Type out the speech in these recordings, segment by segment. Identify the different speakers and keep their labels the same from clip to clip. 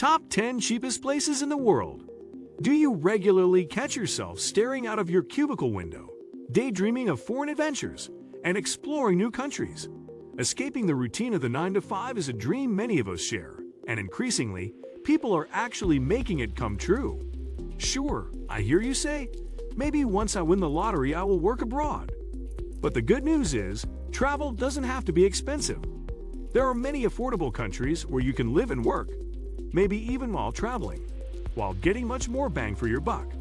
Speaker 1: Top 10 cheapest places in the world. Do you regularly catch yourself staring out of your cubicle window, daydreaming of foreign adventures, and exploring new countries? Escaping the routine of the 9 to 5 is a dream many of us share, and increasingly, people are actually making it come true. Sure, I hear you say, maybe once I win the lottery I will work abroad. But the good news is, travel doesn't have to be expensive. There are many affordable countries where you can live and work, maybe even while traveling, while getting much more bang for your buck.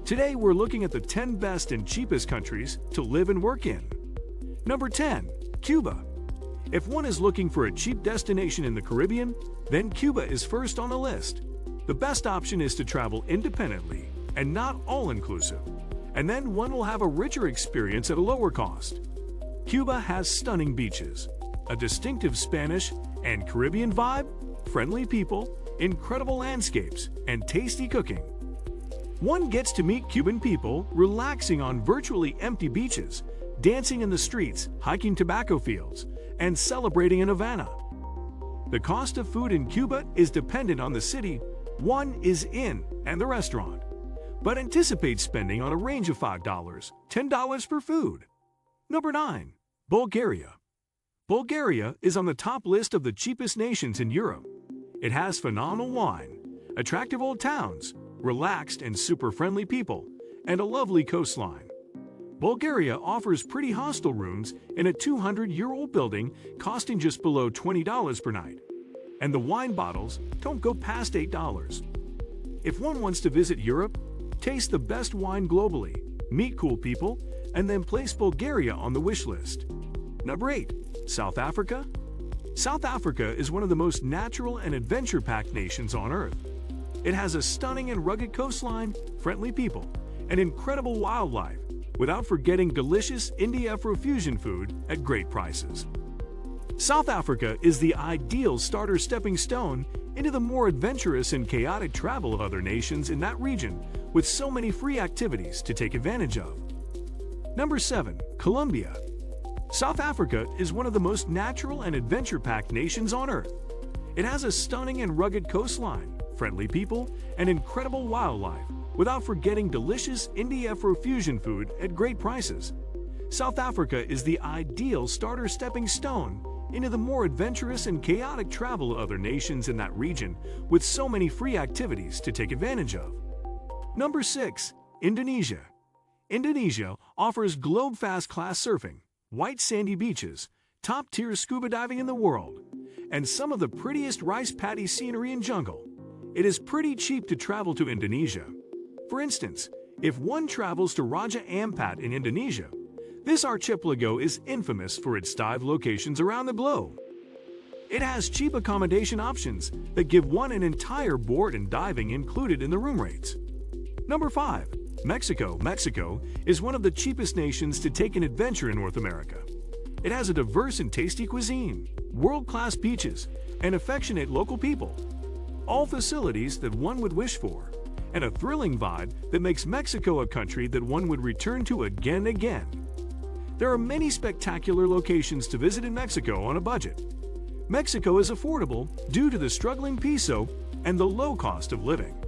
Speaker 1: Today we're looking at the 10 best and cheapest countries to live and work in. Number 10. Cuba. If one is looking for a cheap destination in the Caribbean, then Cuba is first on the list. The best option is to travel independently and not all-inclusive, and then one will have a richer experience at a lower cost. Cuba has stunning beaches, a distinctive Spanish and Caribbean vibe, friendly people, incredible landscapes, and tasty cooking. One gets to meet Cuban people relaxing on virtually empty beaches, dancing in the streets, hiking tobacco fields, and celebrating in Havana. The cost of food in Cuba is dependent on the city one is in and the restaurant, but anticipate spending on a range of $5 to $10 per food. Number 9. Bulgaria. Bulgaria is on the top list of the cheapest nations in Europe. It has phenomenal wine, attractive old towns, relaxed and super friendly people, and a lovely coastline. Bulgaria offers pretty hostel rooms in a 200-year-old building costing just below $20 per night, and the wine bottles don't go past $8. If one wants to visit Europe, taste the best wine globally, meet cool people, and then place Bulgaria on the wish list. Number 8. South Africa. South Africa is one of the most natural and adventure-packed nations on Earth. It has a stunning and rugged coastline, friendly people, and incredible wildlife, without forgetting delicious Indian Afro-fusion food at great prices. South Africa is the ideal starter stepping stone into the more adventurous and chaotic travel of other nations in that region, with so many free activities to take advantage of. Number 7. Colombia. South Africa is one of the most natural and adventure-packed nations on Earth. It has a stunning and rugged coastline, friendly people, and incredible wildlife, without forgetting delicious Indian Afro-fusion food at great prices. South Africa is the ideal starter stepping stone into the more adventurous and chaotic travel of other nations in that region, with so many free activities to take advantage of. Number 6. Indonesia. Indonesia offers globe-fast class surfing, white sandy beaches, top-tier scuba diving in the world, and some of the prettiest rice paddy scenery and jungle. It is pretty cheap to travel to Indonesia. For instance, if one travels to Raja Ampat in Indonesia, this archipelago is infamous for its dive locations around the globe. It has cheap accommodation options that give one an entire board and diving included in the room rates. Number 5. Mexico. Mexico is one of the cheapest nations to take an adventure in North America. It has a diverse and tasty cuisine, world-class beaches, and affectionate local people. All facilities that one would wish for, and a thrilling vibe that makes Mexico a country that one would return to again and again. There are many spectacular locations to visit in Mexico on a budget. Mexico is affordable due to the struggling peso and the low cost of living.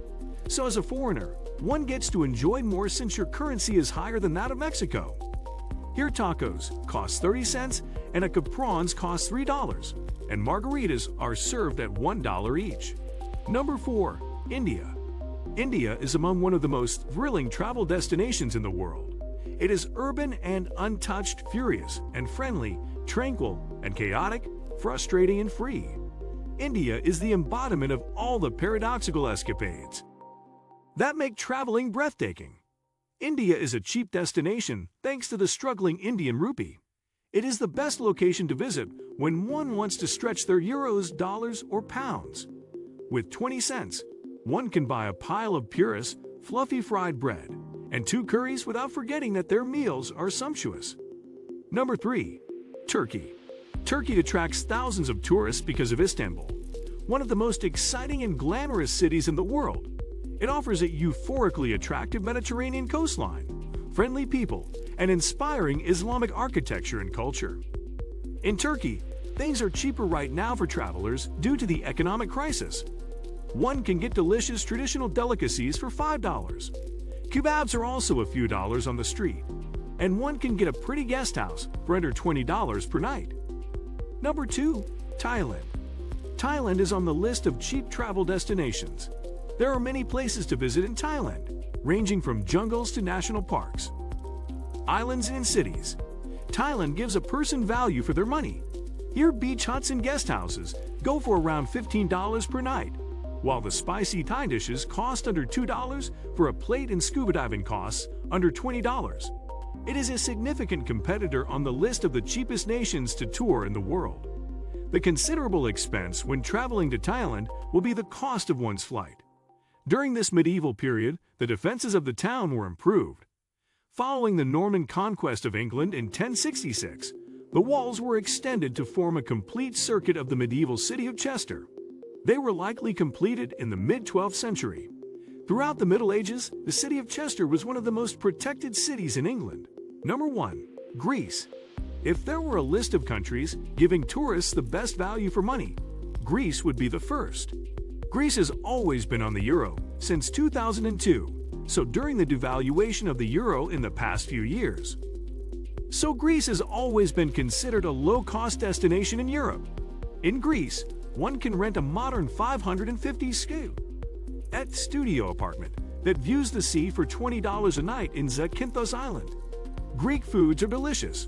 Speaker 1: So as a foreigner, one gets to enjoy more since your currency is higher than that of Mexico. Here tacos cost 30 cents and a caprawns cost $3, and margaritas are served at $1 each. Number 4. India. India is among one of the most thrilling travel destinations in the world. It is urban and untouched, furious and friendly, tranquil and chaotic, frustrating and free. India is the embodiment of all the paradoxical escapades that make traveling breathtaking. India is a cheap destination thanks to the struggling Indian rupee. It is the best location to visit when one wants to stretch their euros, dollars, or pounds. With 20 cents, one can buy a pile of purest, fluffy fried bread and 2 curries without forgetting that their meals are sumptuous. Number 3. Turkey. Turkey attracts thousands of tourists because of Istanbul, one of the most exciting and glamorous cities in the world. It offers a euphorically attractive Mediterranean coastline, friendly people, and inspiring Islamic architecture and culture. In Turkey, things are cheaper right now for travelers due to the economic crisis. One can get delicious traditional delicacies for $5. Kebabs are also a few dollars on the street, and one can get a pretty guest house for under $20 per night. Number 2. Thailand. Thailand is on the list of cheap travel destinations. There are many places to visit in Thailand, ranging from jungles to national parks, islands and cities. Thailand gives a person value for their money. Here, beach huts and guest houses go for around $15 per night, while the spicy Thai dishes cost under $2 for a plate and scuba diving costs under $20. It is a significant competitor on the list of the cheapest nations to tour in the world. The considerable expense when traveling to Thailand will be the cost of one's flight. During this medieval period, the defenses of the town were improved. Following the Norman conquest of England in 1066, the walls were extended to form a complete circuit of the medieval city of Chester. They were likely completed in the mid-12th century. Throughout the Middle Ages, the city of Chester was one of the most protected cities in England. Number 1. Greece. If there were a list of countries giving tourists the best value for money, Greece would be the first. Greece has always been on the euro since 2002, so during the devaluation of the euro in the past few years. So Greece has always been considered a low-cost destination in Europe. In Greece, one can rent a modern 550 𝐦𝐤𝐤 studio apartment that views the sea for $20 a night in 𝐦𝐤𝐤𝐬 Island. Greek foods are delicious,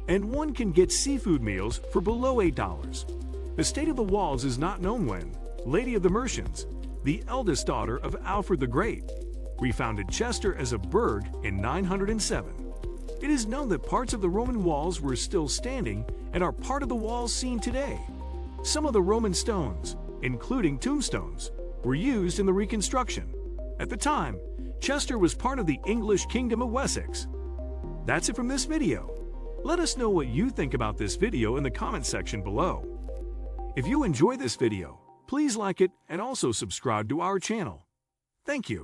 Speaker 1: and one can get seafood meals for below $8. The state of the walls is not known when Lady of the Mercians, the eldest daughter of Alfred the Great, refounded Chester as a burgh in 907. It is known that parts of the Roman walls were still standing and are part of the walls seen today. Some of the Roman stones, including tombstones, were used in the reconstruction. At the time, Chester was part of the English Kingdom of Wessex. That's it from this video. Let us know what you think about this video in the comment section below. If you enjoy this video, please like it and also subscribe to our channel. Thank you.